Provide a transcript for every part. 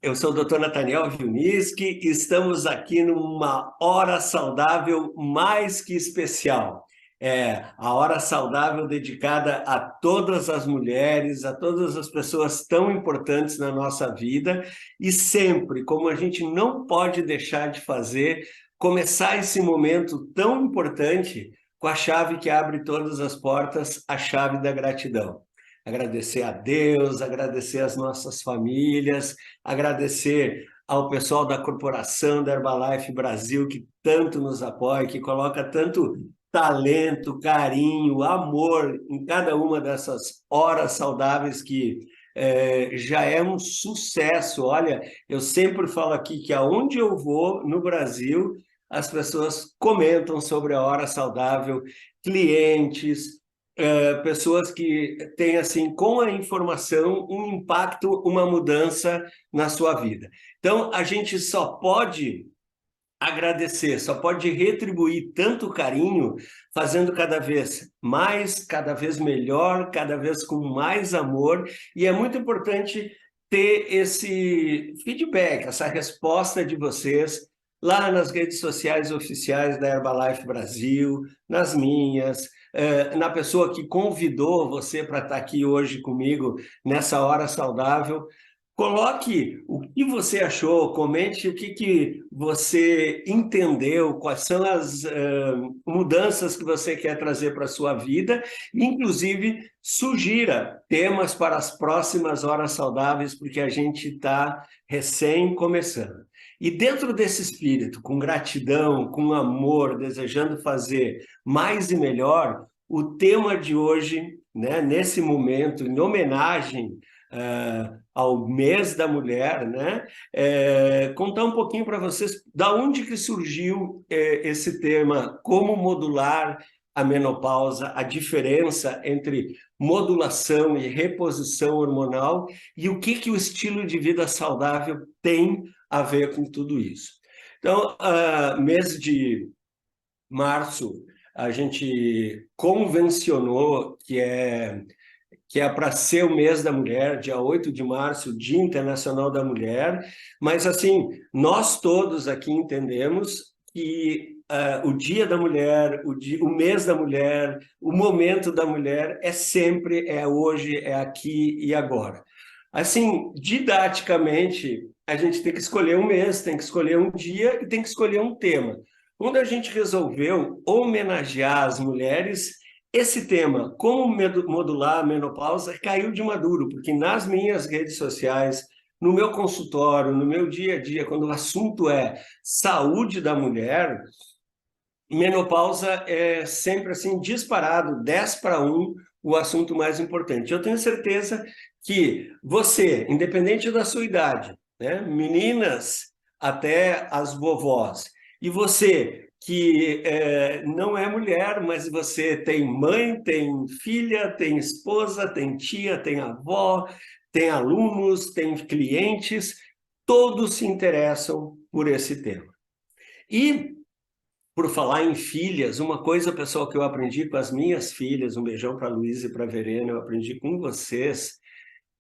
Eu sou o Dr. Nathaniel Vilniski e estamos aqui numa hora saudável mais que especial. É a hora saudável dedicada a todas as mulheres, a todas as pessoas tão importantes na nossa vida e sempre, como a gente não pode deixar de fazer, começar esse momento tão importante com a chave que abre todas as portas, a chave da gratidão. Agradecer a Deus, agradecer às nossas famílias, agradecer ao pessoal da corporação da Herbalife Brasil, que tanto nos apoia, que coloca tanto talento, carinho, amor em cada uma dessas horas saudáveis que já é um sucesso. Olha, eu sempre falo aqui que aonde eu vou no Brasil, as pessoas comentam sobre a hora saudável, clientes, pessoas que têm, assim, com a informação, um impacto, uma mudança na sua vida. Então, a gente só pode agradecer, só pode retribuir tanto carinho, fazendo cada vez mais, cada vez melhor, cada vez com mais amor, e é muito importante ter esse feedback, essa resposta de vocês, lá nas redes sociais oficiais da Herbalife Brasil, nas minhas, na pessoa que convidou você para estar aqui hoje comigo nessa hora saudável. Coloque o que você achou, comente o que você entendeu, quais são as mudanças que você quer trazer para a sua vida, e, inclusive, sugira temas para as próximas horas saudáveis, porque a gente está recém começando. E dentro desse espírito, com gratidão, com amor, desejando fazer mais e melhor, o tema de hoje, né, nesse momento, em homenagem ao mês da mulher, né? Contar um pouquinho para vocês da onde que surgiu esse tema, como modular a menopausa, a diferença entre modulação e reposição hormonal e o que o estilo de vida saudável tem a ver com tudo isso. Então, mês de março, a gente convencionou que é para ser o mês da mulher, dia 8 de março, Dia Internacional da Mulher, mas, assim, nós todos aqui entendemos que o Dia da Mulher, o mês da mulher, o momento da mulher é sempre, é hoje, é aqui e agora. Assim, didaticamente, a gente tem que escolher um mês, tem que escolher um dia e tem que escolher um tema. Quando a gente resolveu homenagear as mulheres, esse tema, como modular a menopausa, caiu de maduro, porque nas minhas redes sociais, no meu consultório, no meu dia a dia, quando o assunto é saúde da mulher, menopausa é sempre assim, disparado, 10 para 1, o assunto mais importante. Eu tenho certeza que você, independente da sua idade, né, meninas até as vovós, e você que não é mulher, mas você tem mãe, tem filha, tem esposa, tem tia, tem avó, tem alunos, tem clientes, todos se interessam por esse tema. E, por falar em filhas, uma coisa, pessoal, que eu aprendi com as minhas filhas, um beijão para a Luísa e para a Verena, eu aprendi com vocês,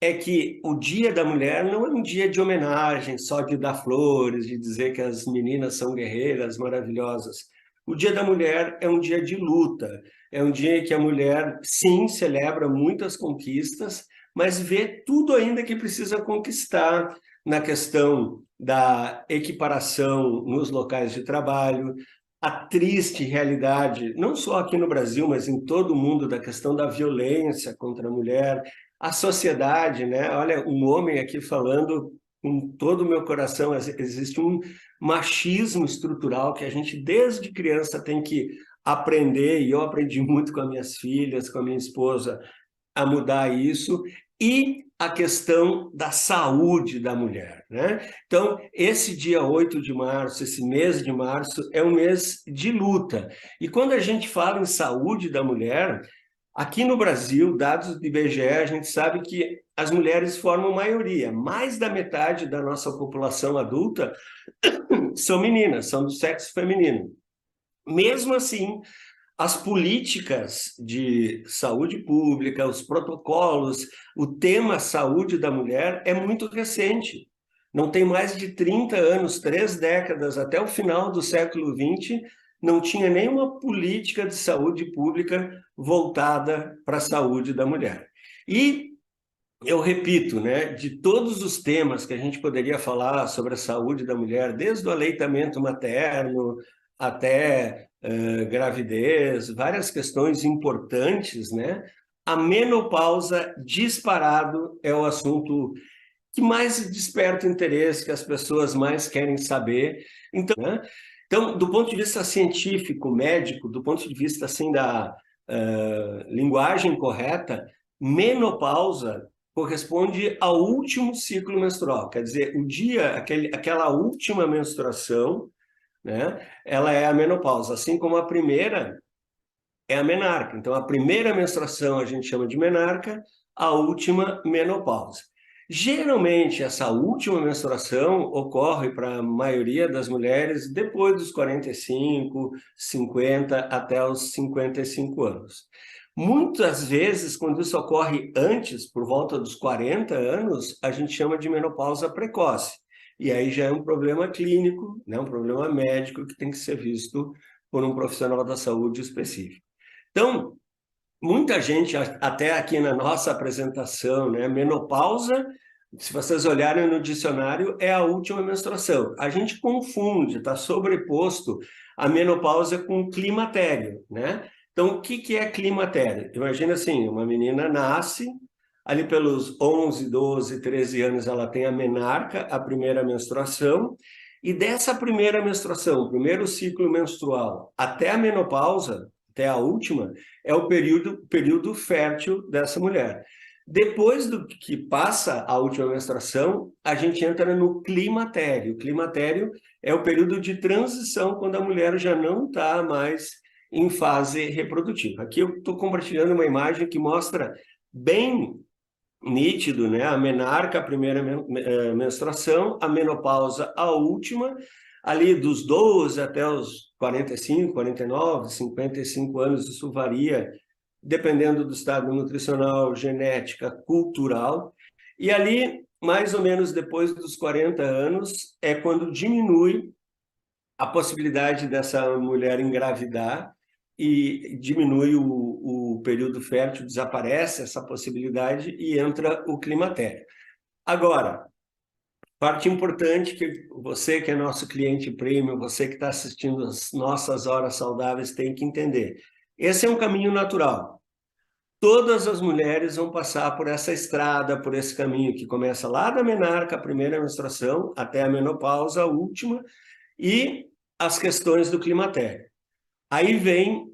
é que o Dia da Mulher não é um dia de homenagem, só de dar flores, de dizer que as meninas são guerreiras maravilhosas. O Dia da Mulher é um dia de luta, é um dia que a mulher, sim, celebra muitas conquistas, mas vê tudo ainda que precisa conquistar na questão da equiparação nos locais de trabalho, a triste realidade, não só aqui no Brasil, mas em todo o mundo, da questão da violência contra a mulher, a sociedade, né? Olha, um homem aqui falando com todo o meu coração, existe um machismo estrutural que a gente desde criança tem que aprender, e eu aprendi muito com as minhas filhas, com a minha esposa, a mudar isso, e a questão da saúde da mulher, né? Então, esse dia 8 de março, esse mês de março, é um mês de luta. E quando a gente fala em saúde da mulher, aqui no Brasil, dados do IBGE, a gente sabe que as mulheres formam maioria. Mais da metade da nossa população adulta são meninas, são do sexo feminino. Mesmo assim, as políticas de saúde pública, os protocolos, o tema saúde da mulher é muito recente. Não tem mais de 30 anos, 3 décadas, até o final do século XX, não tinha nenhuma política de saúde pública voltada para a saúde da mulher. E eu repito, né, de todos os temas que a gente poderia falar sobre a saúde da mulher, desde o aleitamento materno até gravidez, várias questões importantes, né? A menopausa, disparado, é o assunto que mais desperta o interesse, que as pessoas mais querem saber. Então, né? Então, do ponto de vista científico, médico, do ponto de vista assim da linguagem correta, menopausa corresponde ao último ciclo menstrual, quer dizer, o dia, aquela última menstruação, né? Ela é a menopausa, assim como a primeira é a menarca. Então, a primeira menstruação a gente chama de menarca, a última, menopausa. Geralmente, essa última menstruação ocorre para a maioria das mulheres depois dos 45, 50, até os 55 anos. Muitas vezes, quando isso ocorre antes, por volta dos 40 anos, a gente chama de menopausa precoce. E aí já é um problema clínico, né, um problema médico que tem que ser visto por um profissional da saúde específico. Então, muita gente, até aqui na nossa apresentação, né, menopausa, se vocês olharem no dicionário, é a última menstruação. A gente confunde, está sobreposto a menopausa com climatério, né? Então, o que é climatério? Imagina assim, uma menina nasce, ali pelos 11, 12, 13 anos ela tem a menarca, a primeira menstruação, e dessa primeira menstruação, o primeiro ciclo menstrual, até a menopausa, até a última, é o período fértil dessa mulher. Depois do que passa a última menstruação, a gente entra no climatério. O climatério é o período de transição, quando a mulher já não está mais em fase reprodutiva. Aqui eu estou compartilhando uma imagem que mostra bem nítido, né? A menarca, a primeira menstruação, a menopausa, a última, ali dos 12 até os 45, 49, 55 anos, isso varia dependendo do estado nutricional, genética, cultural. E ali, mais ou menos depois dos 40 anos, é quando diminui a possibilidade dessa mulher engravidar e diminui o período fértil, desaparece essa possibilidade e entra o climatério. Agora, parte importante que você que é nosso cliente premium, você que está assistindo as nossas horas saudáveis tem que entender. Esse é um caminho natural. Todas as mulheres vão passar por essa estrada, por esse caminho que começa lá da menarca, a primeira menstruação, até a menopausa, a última, e as questões do climatério. Aí vem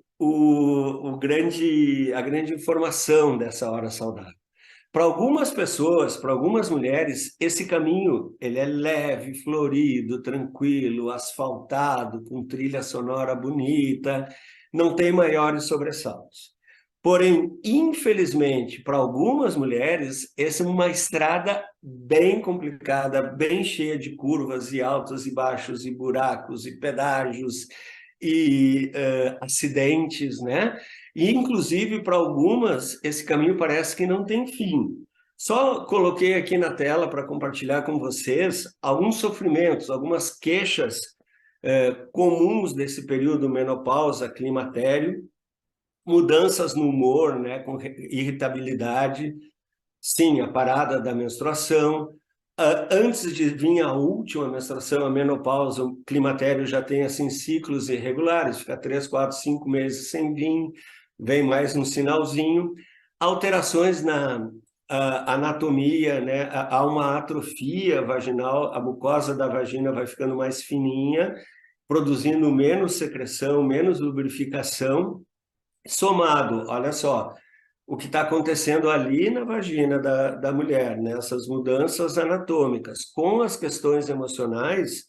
a grande informação dessa hora saudável. Para algumas pessoas, para algumas mulheres, esse caminho ele é leve, florido, tranquilo, asfaltado, com trilha sonora bonita, não tem maiores sobressaltos. Porém, infelizmente, para algumas mulheres, essa é uma estrada bem complicada, bem cheia de curvas e altos e baixos e buracos e pedágios e acidentes, né? E, inclusive, para algumas, esse caminho parece que não tem fim. Só coloquei aqui na tela para compartilhar com vocês alguns sofrimentos, algumas queixas comuns desse período menopausa, climatério, mudanças no humor, né, com irritabilidade, sim, a parada da menstruação. Antes de vir a última menstruação, a menopausa, o climatério já tem assim ciclos irregulares, fica 3, 4, 5 meses sem vir, vem mais um sinalzinho. Alterações na anatomia, né? Há uma atrofia vaginal, a mucosa da vagina vai ficando mais fininha, produzindo menos secreção, menos lubrificação, somado, olha só, o que está acontecendo ali na vagina da mulher, né? Essas mudanças anatômicas, com as questões emocionais,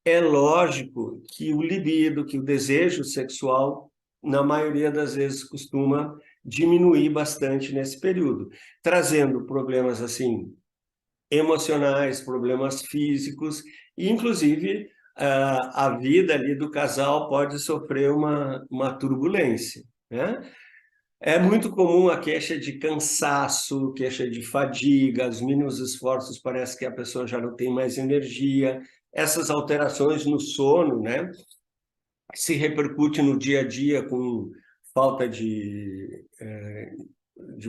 é lógico que o libido, que o desejo sexual, na maioria das vezes, costuma diminuir bastante nesse período, trazendo problemas assim emocionais, problemas físicos, e inclusive a vida ali do casal pode sofrer uma turbulência, né? É muito comum a queixa de cansaço, queixa de fadiga, os mínimos esforços parece que a pessoa já não tem mais energia. Essas alterações no sono, né, se repercute no dia a dia com falta de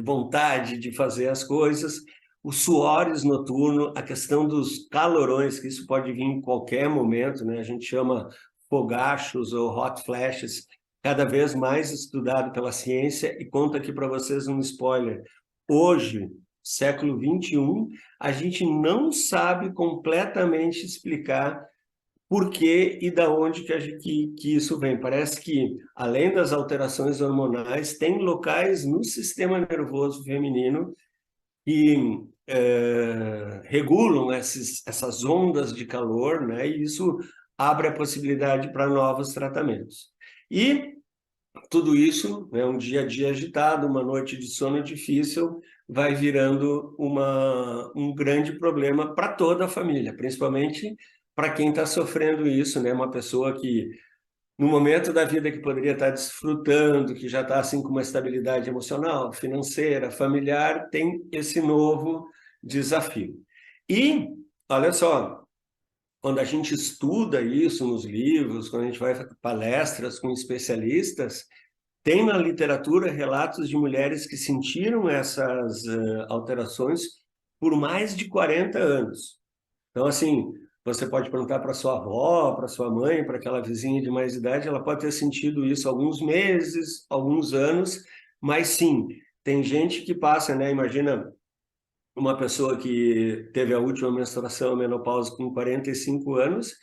vontade de fazer as coisas, os suores noturnos, a questão dos calorões, que isso pode vir em qualquer momento, né? A gente chama fogachos ou hot flashes, cada vez mais estudado pela ciência, e conto aqui para vocês um spoiler. Hoje, século 21, a gente não sabe completamente explicar por que e da onde que isso vem. Parece que, além das alterações hormonais, tem locais no sistema nervoso feminino que regulam essas ondas de calor, né? E isso abre a possibilidade para novos tratamentos. E tudo isso, né, um dia a dia agitado, uma noite de sono difícil, vai virando um grande problema para toda a família, principalmente para quem está sofrendo isso, né? Uma pessoa que, no momento da vida que poderia estar desfrutando, que já está assim com uma estabilidade emocional, financeira, familiar, tem esse novo desafio. E, olha só, quando a gente estuda isso nos livros, quando a gente vai para palestras com especialistas, tem na literatura relatos de mulheres que sentiram essas alterações por mais de 40 anos. Então, assim, você pode perguntar para sua avó, para sua mãe, para aquela vizinha de mais idade, ela pode ter sentido isso alguns meses, alguns anos, mas sim, tem gente que passa, né? Imagina uma pessoa que teve a última menstruação, a menopausa, com 45 anos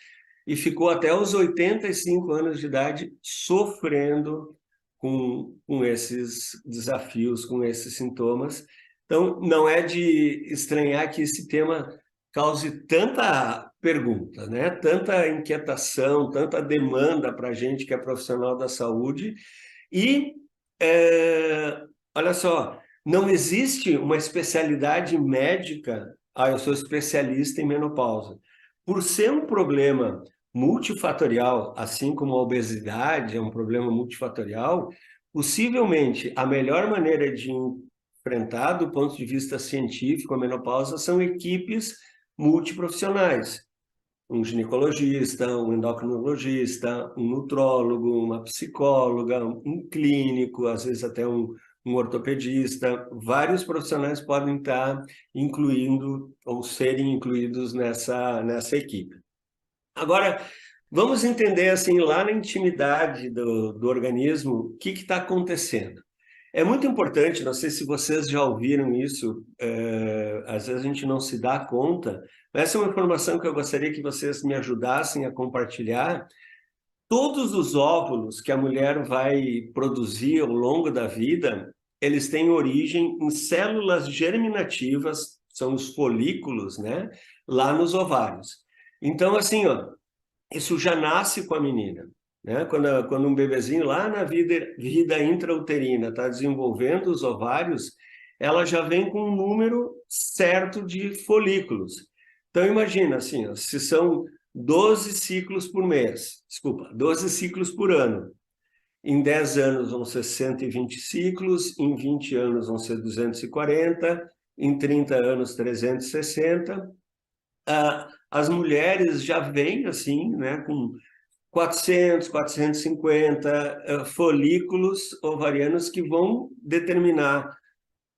e ficou até os 85 anos de idade sofrendo com esses desafios, com esses sintomas. Então, não é de estranhar que esse tema cause tanta pergunta, né? Tanta inquietação, tanta demanda para a gente que é profissional da saúde. E, olha só, não existe uma especialidade médica, eu sou especialista em menopausa. Por ser um problema multifatorial, assim como a obesidade é um problema multifatorial, possivelmente a melhor maneira de enfrentar, do ponto de vista científico, a menopausa são equipes multiprofissionais. Um ginecologista, um endocrinologista, um nutrólogo, uma psicóloga, um clínico, às vezes até um ortopedista. Vários profissionais podem estar incluindo ou serem incluídos nessa equipe. Agora, vamos entender assim, lá na intimidade do organismo, o que está acontecendo. É muito importante, não sei se vocês já ouviram isso, às vezes a gente não se dá conta, mas essa é uma informação que eu gostaria que vocês me ajudassem a compartilhar. Todos os óvulos que a mulher vai produzir ao longo da vida, eles têm origem em células germinativas, são os folículos, né? Lá nos ovários. Então, assim, ó, isso já nasce com a menina, né? Quando um bebezinho lá na vida intrauterina está desenvolvendo os ovários, ela já vem com um número certo de folículos. Então imagina assim, ó, se são 12 ciclos por mês, desculpa, 12 ciclos por ano. Em 10 anos vão ser 120 ciclos, em 20 anos vão ser 240, em 30 anos 360. As mulheres já vêm assim, né, com 400, 450 folículos ovarianos que vão determinar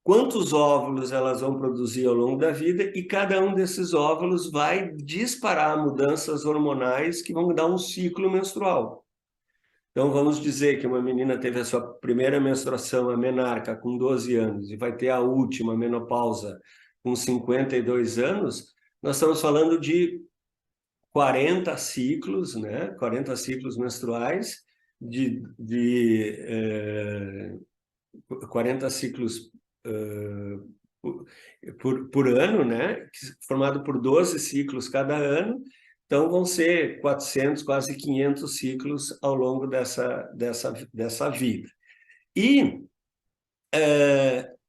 quantos óvulos elas vão produzir ao longo da vida e cada um desses óvulos vai disparar mudanças hormonais que vão dar um ciclo menstrual. Então, vamos dizer que uma menina teve a sua primeira menstruação, a menarca, com 12 anos, e vai ter a última, a menopausa, com 52 anos, nós estamos falando de 40 ciclos, né? 40 ciclos menstruais, de 40 ciclos por ano, né? Formado por 12 ciclos cada ano. Então, vão ser 400, quase 500 ciclos ao longo dessa vida. E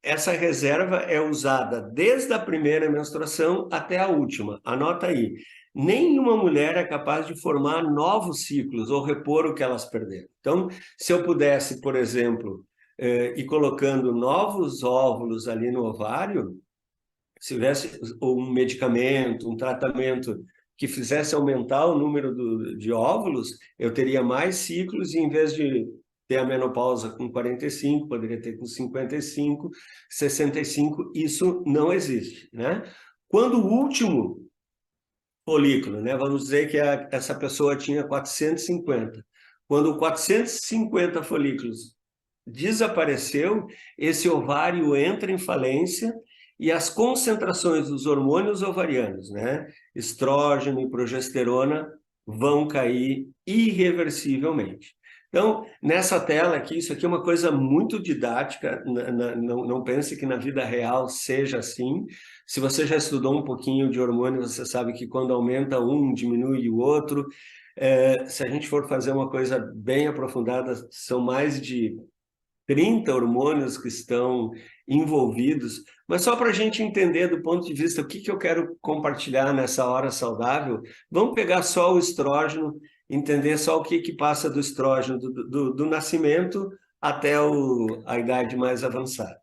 essa reserva é usada desde a primeira menstruação até a última. Anota aí. Nenhuma mulher é capaz de formar novos ciclos ou repor o que elas perderam. Então, se eu pudesse, por exemplo, e colocando novos óvulos ali no ovário, se tivesse um medicamento, um tratamento que fizesse aumentar o número de óvulos, eu teria mais ciclos e, em vez de ter a menopausa com 45, poderia ter com 55, 65. Isso não existe, né? Quando o último folículo, né? Vamos dizer que essa pessoa tinha 450. Quando 450 folículos desapareceu, esse ovário entra em falência e as concentrações dos hormônios ovarianos, né, estrógeno e progesterona, vão cair irreversivelmente. Então, nessa tela aqui, isso aqui é uma coisa muito didática, não pense que na vida real seja assim. Se você já estudou um pouquinho de hormônio, você sabe que quando aumenta um, diminui o outro. Se a gente for fazer uma coisa bem aprofundada, são mais de 30 hormônios que estão envolvidos, mas só para a gente entender do ponto de vista o que eu quero compartilhar nessa hora saudável, vamos pegar só o estrógeno, entender só o que passa do estrógeno, do nascimento até a idade mais avançada.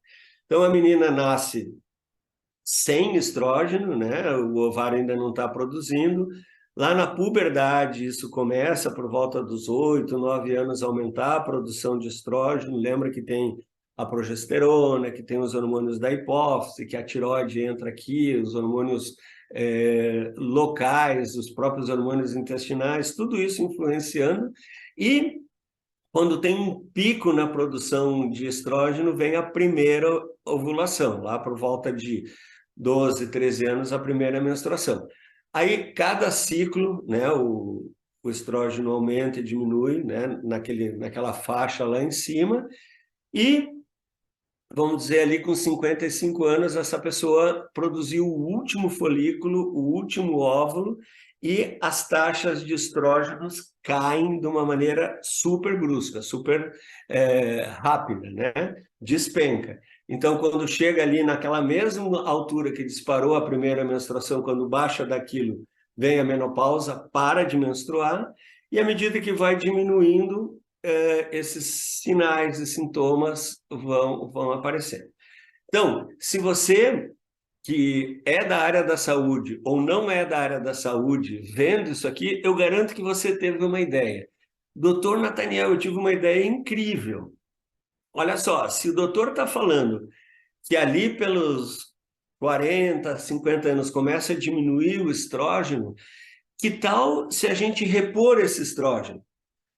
Então, a menina nasce sem estrógeno, né? O ovário ainda não está produzindo. Lá na puberdade, isso começa por volta dos 8, 9 anos a aumentar a produção de estrógeno. Lembra que tem a progesterona, que tem os hormônios da hipófise, que a tireoide entra aqui, os hormônios locais, os próprios hormônios intestinais, tudo isso influenciando. E quando tem um pico na produção de estrógeno, vem a primeira ovulação, lá por volta de 12, 13 anos, a primeira menstruação. Aí, cada ciclo, né, o estrógeno aumenta e diminui, né, naquela faixa lá em cima, e, vamos dizer, ali com 55 anos, essa pessoa produziu o último folículo, o último óvulo, e as taxas de estrógenos caem de uma maneira super brusca, super rápida, né? Despenca. Então, quando chega ali naquela mesma altura que disparou a primeira menstruação, quando baixa daquilo, vem a menopausa, para de menstruar, e à medida que vai diminuindo, esses sinais e sintomas vão aparecendo. Então, se você que é da área da saúde ou não é da área da saúde, vendo isso aqui, eu garanto que você teve uma ideia. Doutor Nathaniel, eu tive uma ideia incrível. Olha só, se o doutor está falando que ali pelos 40, 50 anos começa a diminuir o estrógeno, que tal se a gente repor esse estrógeno?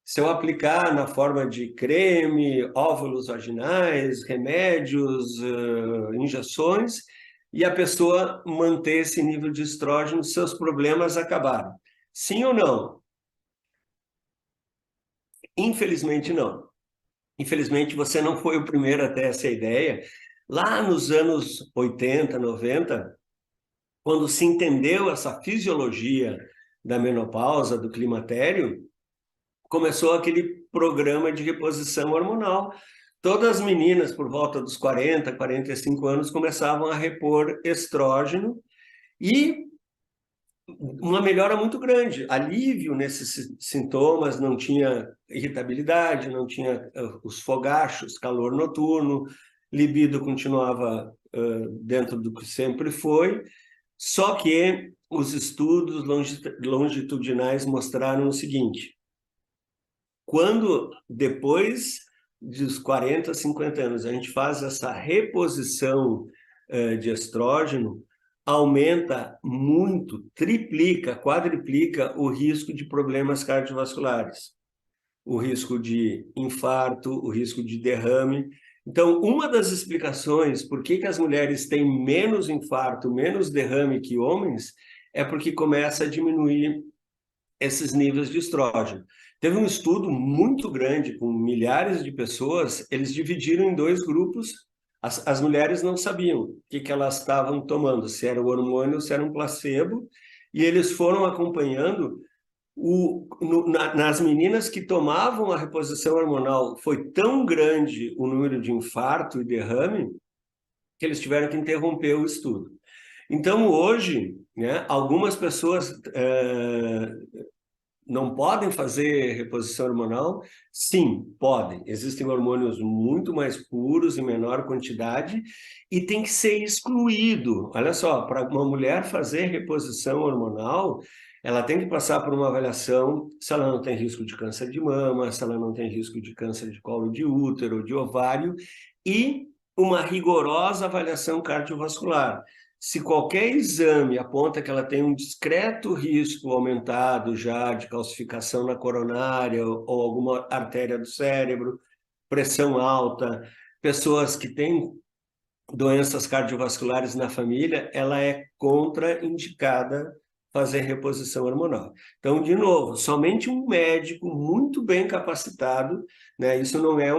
Se eu aplicar na forma de creme, óvulos vaginais, remédios, injeções, e a pessoa manter esse nível de estrógeno, seus problemas acabaram. Sim ou não? Infelizmente não. Infelizmente você não foi o primeiro a ter essa ideia. Lá nos anos 80, 90, quando se entendeu essa fisiologia da menopausa, do climatério, começou aquele programa de reposição hormonal. Todas as meninas, por volta dos 40, 45 anos, começavam a repor estrógeno e uma melhora muito grande, alívio nesses sintomas, não tinha irritabilidade, não tinha os fogachos, calor noturno, libido continuava dentro do que sempre foi, só que os estudos longitudinais mostraram o seguinte: quando depois dos 40, 50 anos a gente faz essa reposição de estrógeno, aumenta muito, triplica, quadriplica o risco de problemas cardiovasculares, o risco de infarto, o risco de derrame. Então, uma das explicações por que as mulheres têm menos infarto, menos derrame que homens, é porque começa a diminuir esses níveis de estrógeno. Teve um estudo muito grande com milhares de pessoas, eles dividiram em dois grupos. As mulheres não sabiam o que elas estavam tomando, se era o hormônio ou se era um placebo, e eles foram acompanhando nas meninas que tomavam a reposição hormonal. Foi tão grande o número de infarto e derrame que eles tiveram que interromper o estudo. Então, hoje, né, algumas pessoas não podem fazer reposição hormonal? Sim, podem. Existem hormônios muito mais puros, em menor quantidade, e tem que ser excluído. Olha só, para uma mulher fazer reposição hormonal, ela tem que passar por uma avaliação se ela não tem risco de câncer de mama, se ela não tem risco de câncer de colo de útero, de ovário, e uma rigorosa avaliação cardiovascular. Se qualquer exame aponta que ela tem um discreto risco aumentado já de calcificação na coronária ou alguma artéria do cérebro, pressão alta, pessoas que têm doenças cardiovasculares na família, ela é contraindicada fazer reposição hormonal. Então, de novo, somente um médico muito bem capacitado, né? Isso não é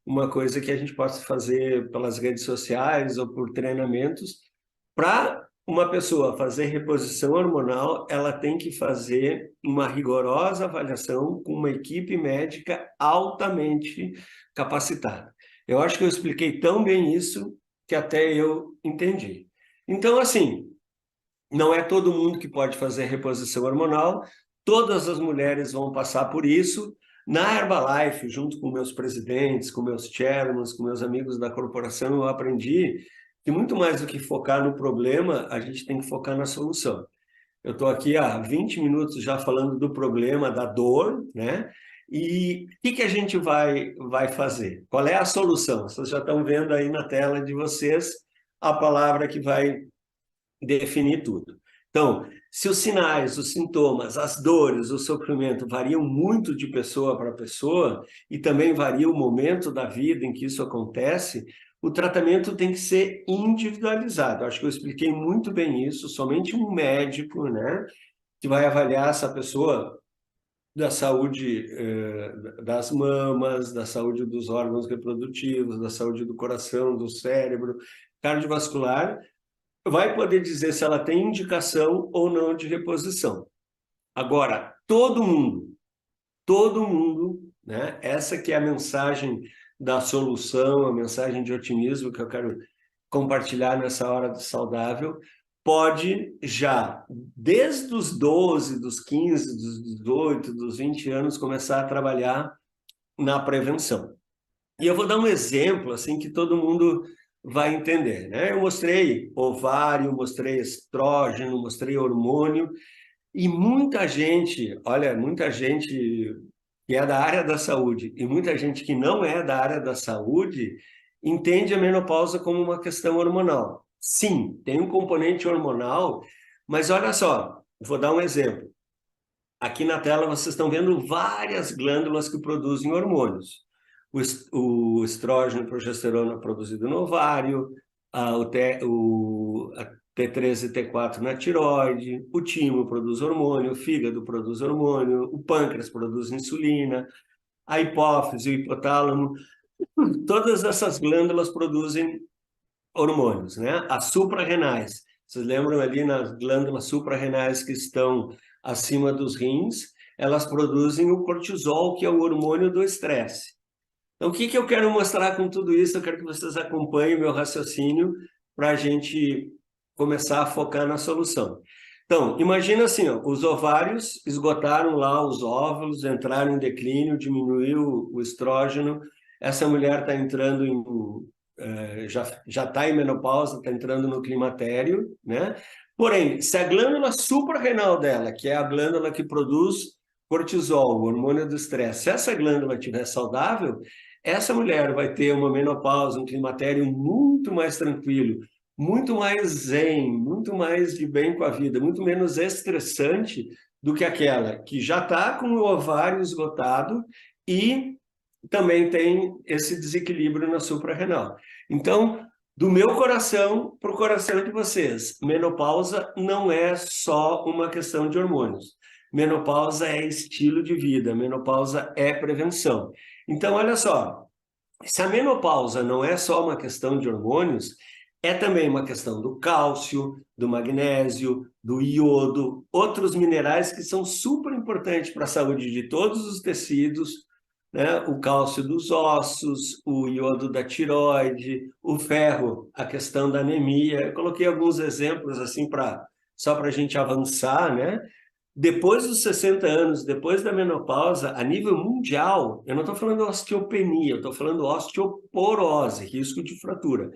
uma coisa que a gente possa fazer pelas redes sociais ou por treinamentos. Para uma pessoa fazer reposição hormonal, ela tem que fazer uma rigorosa avaliação com uma equipe médica altamente capacitada. Eu acho que eu expliquei tão bem isso que até eu entendi. Então, assim, não é todo mundo que pode fazer reposição hormonal, todas as mulheres vão passar por isso. Na Herbalife, junto com meus presidentes, com meus chairmans, com meus amigos da corporação, eu aprendi que muito mais do que focar no problema, a gente tem que focar na solução. Eu estou aqui há 20 minutos já falando do problema, da dor, né? E o que a gente vai fazer? Qual é a solução? Vocês já estão vendo aí na tela de vocês a palavra que vai definir tudo. Então, se os sinais, os sintomas, as dores, o sofrimento variam muito de pessoa para pessoa e também varia o momento da vida em que isso acontece, o tratamento tem que ser individualizado. Acho que eu expliquei muito bem isso. Somente um médico, né, que vai avaliar essa pessoa da saúde das mamas, da saúde dos órgãos reprodutivos, da saúde do coração, do cérebro, cardiovascular, vai poder dizer se ela tem indicação ou não de reposição. Agora, todo mundo, né? Essa que é a mensagem da solução, a mensagem de otimismo que eu quero compartilhar nessa hora do saudável, pode já, desde os 12, dos 15, dos 18, dos 20 anos, começar a trabalhar na prevenção. E eu vou dar um exemplo assim que todo mundo vai entender, né? Eu mostrei ovário, mostrei estrógeno, mostrei hormônio, e muita gente, olha, muita gente que é da área da saúde e muita gente que não é da área da saúde entende a menopausa como uma questão hormonal. Sim, tem um componente hormonal, mas olha só, vou dar um exemplo. Aqui na tela vocês estão vendo várias glândulas que produzem hormônios. O estrógeno e progesterona produzido no ovário, a T3 e T4 na tireoide, o timo produz hormônio, o fígado produz hormônio, o pâncreas produz insulina, a hipófise, o hipotálamo, todas essas glândulas produzem hormônios, né? As suprarrenais, vocês lembram ali nas glândulas suprarrenais que estão acima dos rins, elas produzem o cortisol, que é o hormônio do estresse. Então, o que eu quero mostrar com tudo isso? Eu quero que vocês acompanhem o meu raciocínio para a gente começar a focar na solução. Então, imagina assim, ó, os ovários esgotaram lá os óvulos, entraram em declínio, diminuiu o estrógeno, essa mulher está entrando já está em menopausa, está entrando no climatério, né? Porém, se a glândula suprarrenal dela, que é a glândula que produz cortisol, o hormônio do estresse, se essa glândula estiver saudável, essa mulher vai ter uma menopausa, um climatério muito mais tranquilo, muito mais zen, muito mais de bem com a vida, muito menos estressante do que aquela que já está com o ovário esgotado e também tem esse desequilíbrio na suprarrenal. Então, do meu coração para o coração de vocês, menopausa não é só uma questão de hormônios. Menopausa é estilo de vida, menopausa é prevenção. Então, olha só, se a menopausa não é só uma questão de hormônios, é também uma questão do cálcio, do magnésio, do iodo, outros minerais que são super importantes para a saúde de todos os tecidos, né? O cálcio dos ossos, o iodo da tireoide, o ferro, a questão da anemia. Eu coloquei alguns exemplos assim só para a gente avançar, né? Depois dos 60 anos, depois da menopausa, a nível mundial, eu não estou falando osteopenia, eu estou falando osteoporose, risco de fratura.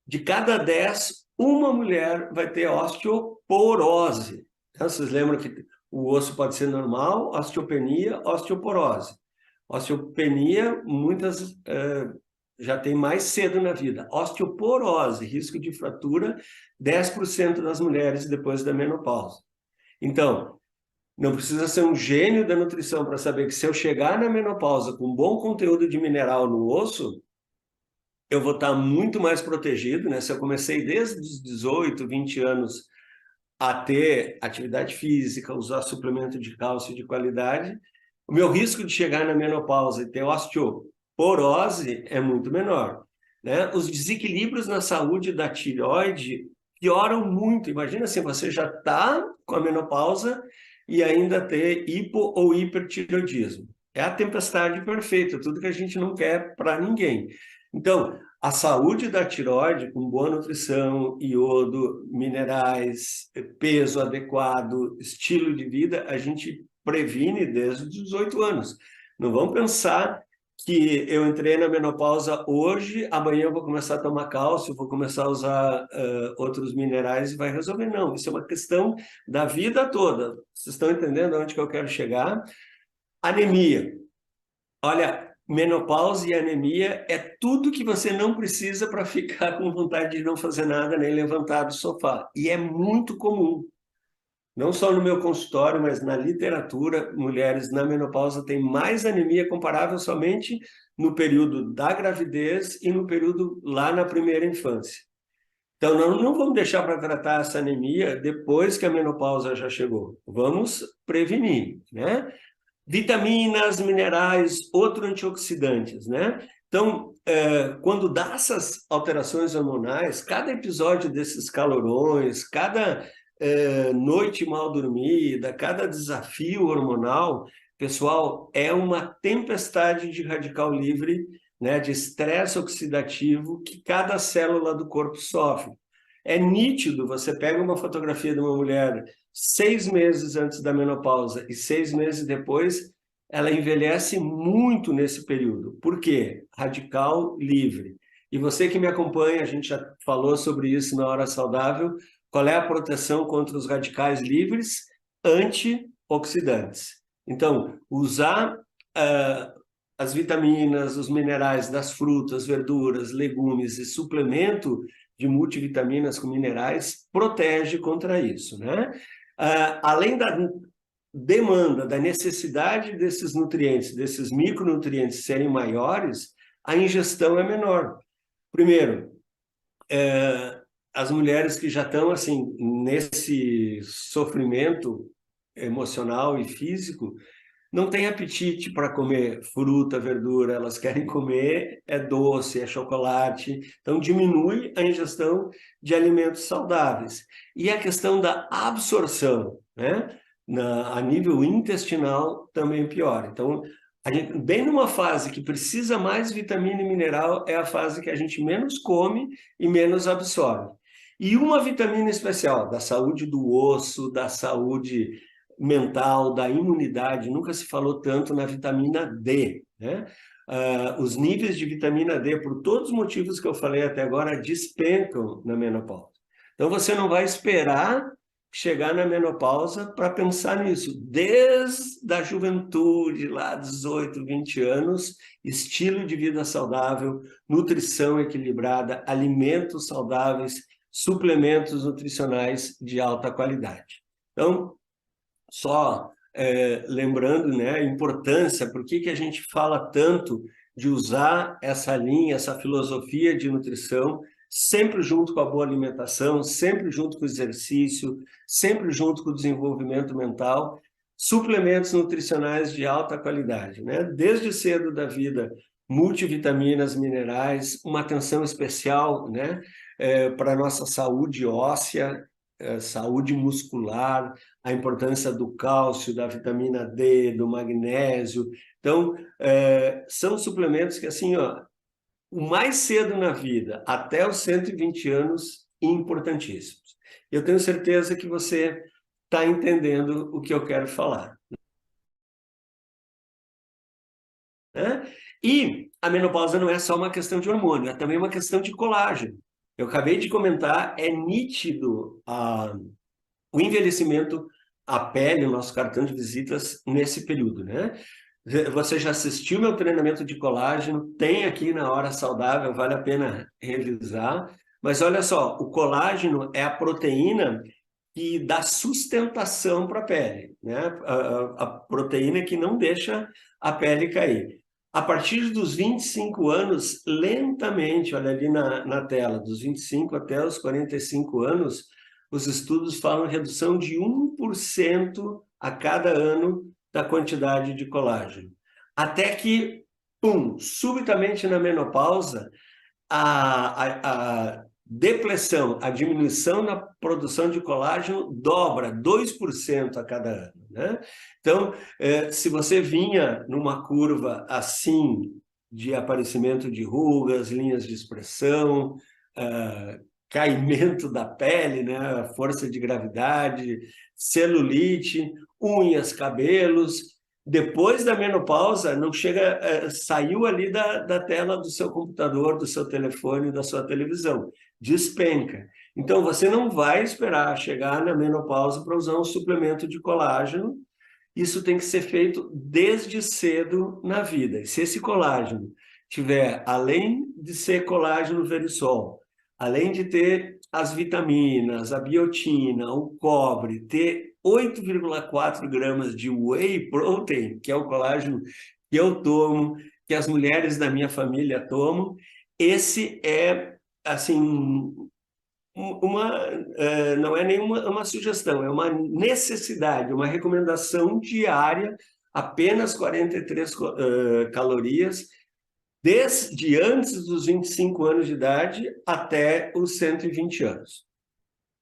De cada 10, uma mulher vai ter osteoporose. Então, vocês lembram que o osso pode ser normal, osteopenia, osteoporose. Osteopenia, muitas já tem mais cedo na vida. Osteoporose, risco de fratura, 10% das mulheres depois da menopausa. Então, não precisa ser um gênio da nutrição para saber que se eu chegar na menopausa com bom conteúdo de mineral no osso, eu vou estar muito mais protegido, né? Se eu comecei desde os 18, 20 anos a ter atividade física, usar suplemento de cálcio de qualidade, o meu risco de chegar na menopausa e ter osteoporose é muito menor, né? Os desequilíbrios na saúde da tireoide pioram muito. Imagina se você já está com a menopausa e ainda ter hipo ou hipertireoidismo. É a tempestade perfeita, tudo que a gente não quer para ninguém. Então, a saúde da tireoide, com boa nutrição, iodo, minerais, peso adequado, estilo de vida, a gente previne desde os 18 anos. Não vamos pensar que eu entrei na menopausa hoje, amanhã eu vou começar a tomar cálcio, vou começar a usar outros minerais e vai resolver. Não, isso é uma questão da vida toda. Vocês estão entendendo onde que eu quero chegar? Anemia. Olha, menopausa e anemia é tudo que você não precisa para ficar com vontade de não fazer nada, nem levantar do sofá. E é muito comum. Não só no meu consultório, mas na literatura, mulheres na menopausa têm mais anemia comparável somente no período da gravidez e no período lá na primeira infância. Então, não vamos deixar para tratar essa anemia depois que a menopausa já chegou. Vamos prevenir, né? Vitaminas, minerais, outros antioxidantes, né? Então, quando dá essas alterações hormonais, cada episódio desses calorões, cada noite mal dormida, cada desafio hormonal, pessoal, é uma tempestade de radical livre, né, de estresse oxidativo que cada célula do corpo sofre. É nítido, você pega uma fotografia de uma mulher 6 meses antes da menopausa e 6 meses depois, ela envelhece muito nesse período. Por quê? Radical livre. E você que me acompanha, a gente já falou sobre isso na Hora Saudável, qual é a proteção contra os radicais livres? Antioxidantes. Então, usar as vitaminas, os minerais das frutas, verduras, legumes e suplemento de multivitaminas com minerais protege contra isso, né? Além da demanda, da necessidade desses nutrientes, desses micronutrientes serem maiores, a ingestão é menor. Primeiro, as mulheres que já estão assim nesse sofrimento emocional e físico não têm apetite para comer fruta, verdura, elas querem comer doce, chocolate, então diminui a ingestão de alimentos saudáveis. E a questão da absorção, né? A nível intestinal também piora. Então, bem numa fase que precisa mais vitamina e mineral, é a fase que a gente menos come e menos absorve. E uma vitamina especial da saúde do osso, da saúde mental, da imunidade, nunca se falou tanto na vitamina D, né? Os níveis de vitamina D, por todos os motivos que eu falei até agora, despencam na menopausa. Então, você não vai esperar chegar na menopausa para pensar nisso. Desde a juventude, lá 18, 20 anos, estilo de vida saudável, nutrição equilibrada, alimentos saudáveis, suplementos nutricionais de alta qualidade. Então, só lembrando, né, a importância, por que a gente fala tanto de usar essa linha, essa filosofia de nutrição, sempre junto com a boa alimentação, sempre junto com o exercício, sempre junto com o desenvolvimento mental, suplementos nutricionais de alta qualidade, né? Desde cedo da vida, multivitaminas, minerais, uma atenção especial, né, para a nossa saúde óssea, saúde muscular, a importância do cálcio, da vitamina D, do magnésio. Então, são suplementos que, assim, ó, o mais cedo na vida, até os 120 anos, importantíssimos. Eu tenho certeza que você está entendendo o que eu quero falar, né? E a menopausa não é só uma questão de hormônio, é também uma questão de colágeno. Eu acabei de comentar, é nítido o envelhecimento, a pele, o nosso cartão de visitas nesse período, né? Você já assistiu meu treinamento de colágeno? Tem aqui na Hora Saudável, vale a pena revisar. Mas olha só, o colágeno é a proteína que dá sustentação para a pele, né? A proteína que não deixa a pele cair. A partir dos 25 anos, lentamente, olha ali na tela, dos 25 até os 45 anos, os estudos falam redução de 1% a cada ano da quantidade de colágeno. Até que, pum, subitamente na menopausa, a depressão, a diminuição na produção de colágeno dobra 2% a cada ano, né? Então, se você vinha numa curva assim, de aparecimento de rugas, linhas de expressão, caimento da pele, né? Força de gravidade, celulite, unhas, cabelos, depois da menopausa, não chega, saiu ali da tela do seu computador, do seu telefone, da sua televisão, despenca. Então, você não vai esperar chegar na menopausa para usar um suplemento de colágeno. Isso tem que ser feito desde cedo na vida. E se esse colágeno tiver, além de ser colágeno verisol, além de ter as vitaminas, a biotina, o cobre, ter 8,4 gramas de whey protein, que é o colágeno que eu tomo, que as mulheres da minha família tomam, esse é, assim, não é nenhuma uma sugestão, é uma necessidade, uma recomendação diária, apenas 43 calorias, desde antes dos 25 anos de idade até os 120 anos.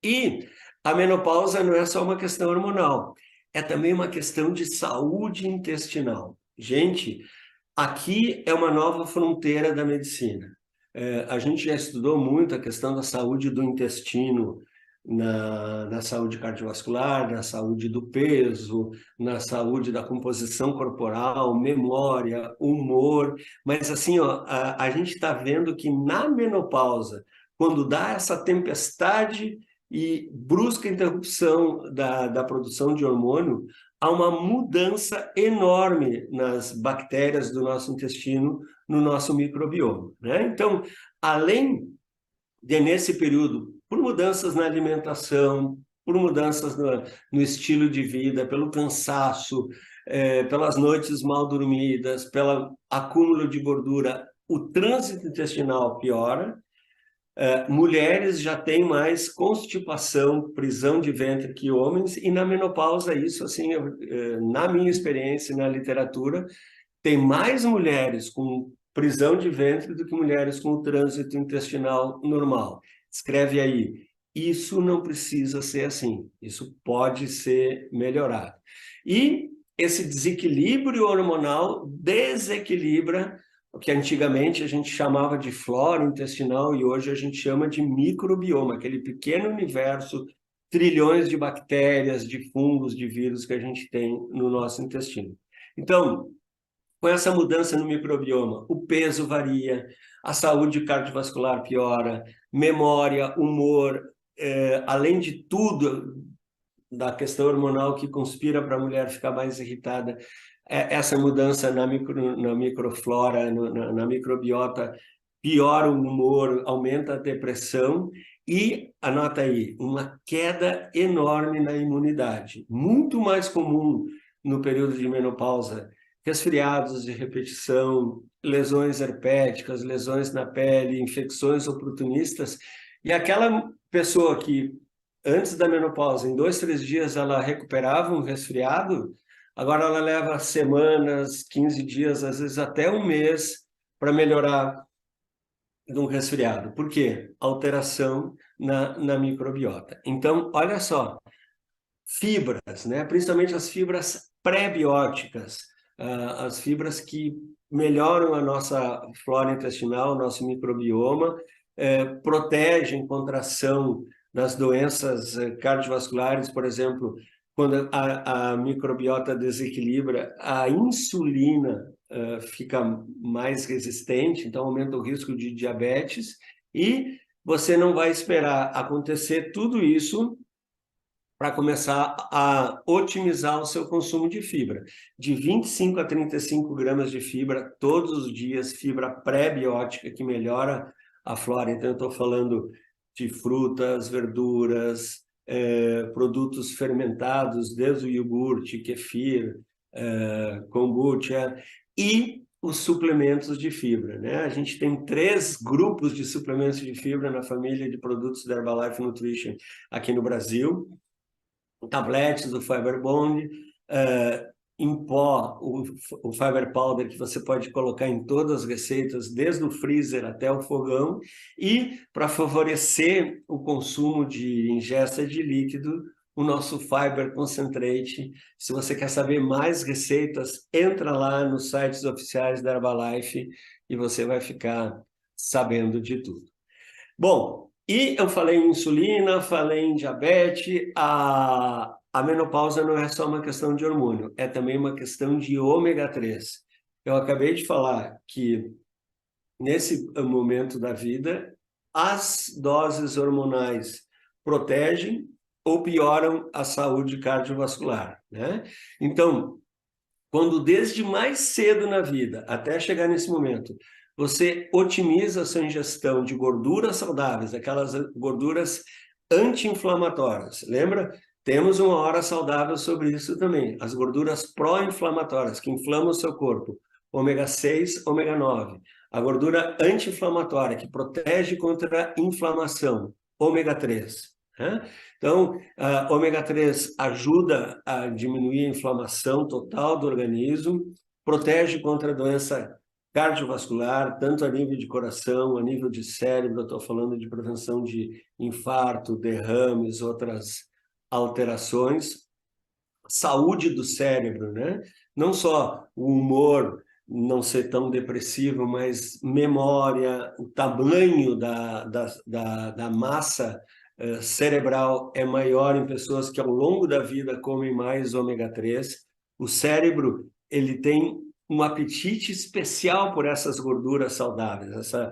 E a menopausa não é só uma questão hormonal, é também uma questão de saúde intestinal. Gente, aqui é uma nova fronteira da medicina. A gente já estudou muito a questão da saúde do intestino na saúde cardiovascular, na saúde do peso, na saúde da composição corporal, memória, humor, mas assim, ó, a gente está vendo que na menopausa, quando dá essa tempestade e brusca interrupção da produção de hormônio, há uma mudança enorme nas bactérias do nosso intestino, no nosso microbioma, né? Então, além de, nesse período, por mudanças na alimentação, por mudanças no estilo de vida, pelo cansaço, pelas noites mal dormidas, pelo acúmulo de gordura, o trânsito intestinal piora. Mulheres já têm mais constipação, prisão de ventre que homens, e na menopausa isso, assim, na minha experiência na literatura, tem mais mulheres com prisão de ventre do que mulheres com trânsito intestinal normal. Escreve aí, isso não precisa ser assim, isso pode ser melhorado. E esse desequilíbrio hormonal desequilibra o que antigamente a gente chamava de flora intestinal e hoje a gente chama de microbioma, aquele pequeno universo, trilhões de bactérias, de fungos, de vírus que a gente tem no nosso intestino. Então, com essa mudança no microbioma, o peso varia, a saúde cardiovascular piora, memória, humor, além de tudo, da questão hormonal que conspira para a mulher ficar mais irritada, essa mudança na microflora, na microbiota, piora o humor, aumenta a depressão e, anota aí, uma queda enorme na imunidade. Muito mais comum no período de menopausa, resfriados de repetição, lesões herpéticas, lesões na pele, infecções oportunistas. E aquela pessoa que antes da menopausa, em 2, 3 dias, ela recuperava um resfriado, agora ela leva semanas, 15 dias, às vezes até um mês, para melhorar de um resfriado. Por quê? Alteração na microbiota. Então, olha só, fibras, né? Principalmente as fibras pré-bióticas, as fibras que melhoram a nossa flora intestinal, nosso microbioma, protegem contra a ação das doenças cardiovasculares, por exemplo, quando a microbiota desequilibra, a insulina fica mais resistente, então aumenta o risco de diabetes, e você não vai esperar acontecer tudo isso para começar a otimizar o seu consumo de fibra. De 25 a 35 gramas de fibra todos os dias, fibra pré-biótica que melhora a flora. Então, eu estou falando de frutas, verduras, produtos fermentados, desde o iogurte, kefir, kombucha, e os suplementos de fibra, né? A gente tem 3 grupos de suplementos de fibra na família de produtos da Herbalife Nutrition aqui no Brasil: tabletes do Fiber Bond, em pó, o Fiber Powder, que você pode colocar em todas as receitas, desde o freezer até o fogão, e para favorecer o consumo de ingesta de líquido, o nosso Fiber Concentrate. Se você quer saber mais receitas, entra lá nos sites oficiais da Herbalife e você vai ficar sabendo de tudo. Bom, e eu falei em insulina, falei em diabetes, a menopausa não é só uma questão de hormônio, é também uma questão de ômega 3. Eu acabei de falar que nesse momento da vida, as doses hormonais protegem ou pioram a saúde cardiovascular, né? Então, quando desde mais cedo na vida, até chegar nesse momento, você otimiza a sua ingestão de gorduras saudáveis, aquelas gorduras anti-inflamatórias. Lembra? Temos uma hora saudável sobre isso também. As gorduras pró-inflamatórias, que inflamam o seu corpo. Ômega 6, ômega 9. A gordura anti-inflamatória, que protege contra a inflamação. Ômega 3. Né? Então, ômega 3 ajuda a diminuir a inflamação total do organismo, protege contra a doença cardiovascular, tanto a nível de coração, a nível de cérebro. Eu estou falando de prevenção de infarto, derrames, outras alterações. Saúde do cérebro, né? Não só o humor não ser tão depressivo, mas memória, o tamanho da massa cerebral é maior em pessoas que ao longo da vida comem mais ômega 3. O cérebro, ele tem um apetite especial por essas gorduras saudáveis. Essa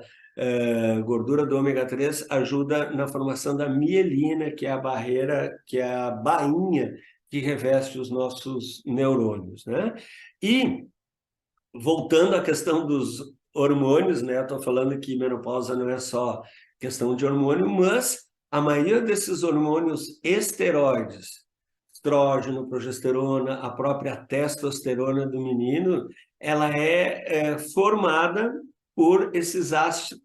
gordura do ômega 3 ajuda na formação da mielina, que é a barreira, que é a bainha que reveste os nossos neurônios, né? E, voltando à questão dos hormônios, né? Eu estou falando que menopausa não é só questão de hormônio, mas a maioria desses hormônios esteroides, estrógeno, progesterona, a própria testosterona do menino, ela é formada por esses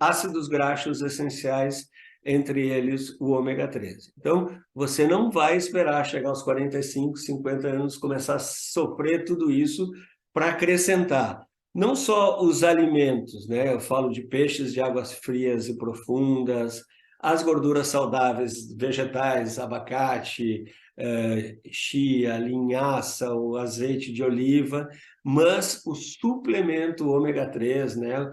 ácidos graxos essenciais, entre eles o ômega 3. Então, você não vai esperar chegar aos 45, 50 anos, começar a sofrer tudo isso para acrescentar. Não só os alimentos, né? Eu falo de peixes de águas frias e profundas, as gorduras saudáveis, vegetais, abacate, chia, linhaça, o azeite de oliva, mas o suplemento ômega 3, né?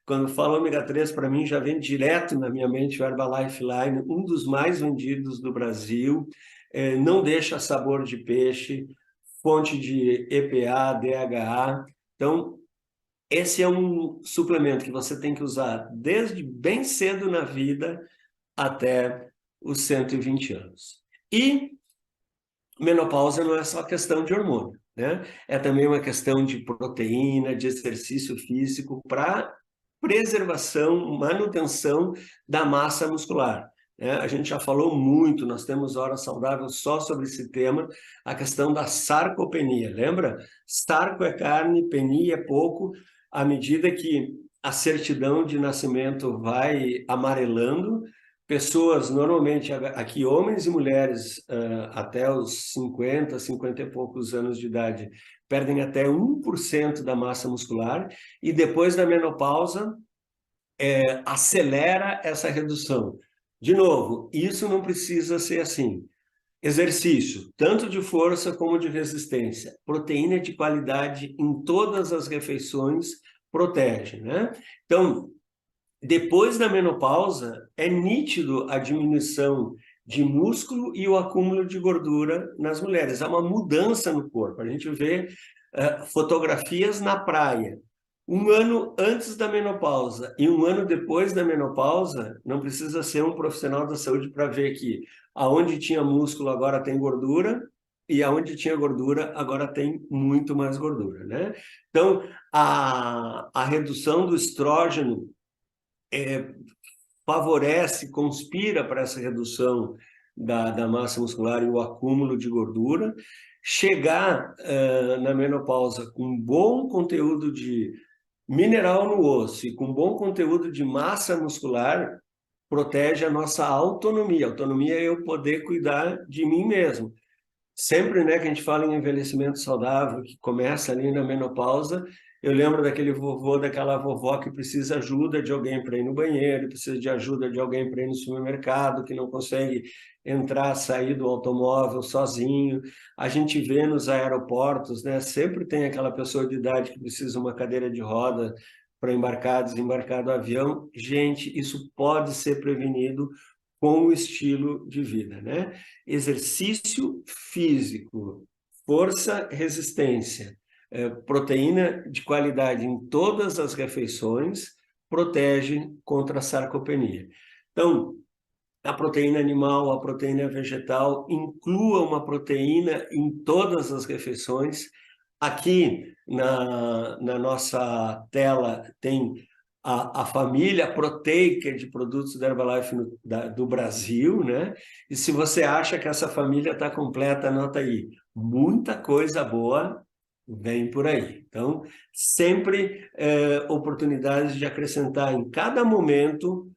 Quando eu falo ômega 3, para mim já vem direto na minha mente o Herbalife Line, um dos mais vendidos do Brasil, não deixa sabor de peixe, fonte de EPA, DHA. Então, esse é um suplemento que você tem que usar desde bem cedo na vida até os 120 anos. E menopausa não é só questão de hormônio, né? É também uma questão de proteína, de exercício físico para preservação, manutenção da massa muscular. A gente já falou muito, nós temos hora saudável só sobre esse tema, a questão da sarcopenia. Lembra? Sarco é carne, penia é pouco. À medida que a certidão de nascimento vai amarelando, pessoas, normalmente aqui homens e mulheres até os 50, 50 e poucos anos de idade, perdem até 1% da massa muscular, e depois da menopausa acelera essa redução. De novo, isso não precisa ser assim. Exercício, tanto de força como de resistência. Proteína de qualidade em todas as refeições protege, né? Então, depois da menopausa, é nítido a diminuição de músculo e o acúmulo de gordura nas mulheres. Há uma mudança no corpo. A gente vê fotografias na praia. Um ano antes da menopausa e um ano depois da menopausa, não precisa ser um profissional da saúde para ver que aonde tinha músculo agora tem gordura e aonde tinha gordura agora tem muito mais gordura, né? Então, a redução do estrógeno favorece, conspira para essa redução da massa muscular e o acúmulo de gordura. Chegar na menopausa com bom conteúdo de mineral no osso e com bom conteúdo de massa muscular protege a nossa autonomia. Autonomia é eu poder cuidar de mim mesmo. Sempre, né, que a gente fala em envelhecimento saudável, que começa ali na menopausa, eu lembro daquele vovô, daquela vovó que precisa ajuda de alguém para ir no banheiro, precisa de ajuda de alguém para ir no supermercado, que não consegue entrar, sair do automóvel sozinho. A gente vê nos aeroportos, né, sempre tem aquela pessoa de idade que precisa de uma cadeira de roda para embarcar, desembarcar do avião. Gente, isso pode ser prevenido com o estilo de vida, né? Exercício físico, força, resistência, proteína de qualidade em todas as refeições, protege contra a sarcopenia. Então, a proteína animal, a proteína vegetal, inclua uma proteína em todas as refeições. Aqui na nossa tela tem a família proteica de produtos da Herbalife do Brasil, né? E se você acha que essa família está completa, anota aí. Muita coisa boa vem por aí. Então, sempre oportunidades de acrescentar em cada momento,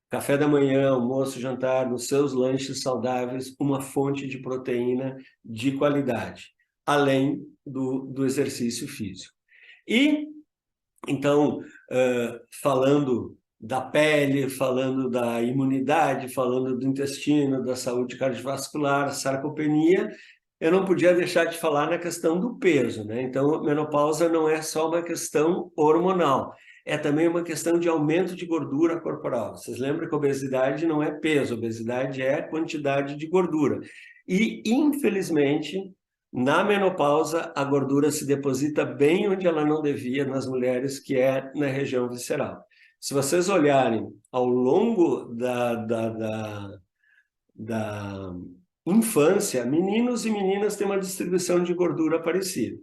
café da manhã, almoço, jantar, nos seus lanches saudáveis, uma fonte de proteína de qualidade, além do exercício físico. E, então, falando da pele, falando da imunidade, falando do intestino, da saúde cardiovascular, sarcopenia, eu não podia deixar de falar na questão do peso, né? Então, menopausa não é só uma questão hormonal, é também uma questão de aumento de gordura corporal. Vocês lembram que obesidade não é peso, obesidade é quantidade de gordura. E, infelizmente, na menopausa, a gordura se deposita bem onde ela não devia nas mulheres, que é na região visceral. Se vocês olharem ao longo da infância, meninos e meninas têm uma distribuição de gordura parecida.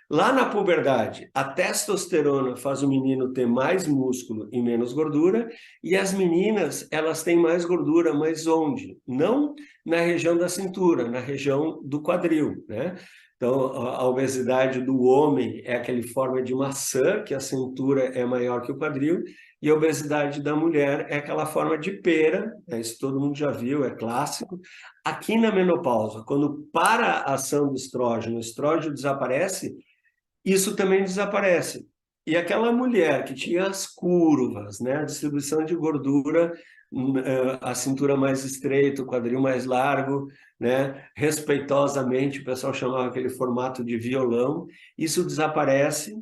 Lá na puberdade, a testosterona faz o menino ter mais músculo e menos gordura, e as meninas, elas têm mais gordura, mas onde? Não na região da cintura, na região do quadril, né? Então, a obesidade do homem é aquele forma de maçã, que a cintura é maior que o quadril, e a obesidade da mulher é aquela forma de pera, né? Isso todo mundo já viu, é clássico. Aqui na menopausa, quando para a ação do estrógeno, o estrógeno desaparece, isso também desaparece. E aquela mulher que tinha as curvas, né, a distribuição de gordura, a cintura mais estreita, o quadril mais largo, né, respeitosamente, o pessoal chamava aquele formato de violão, isso desaparece.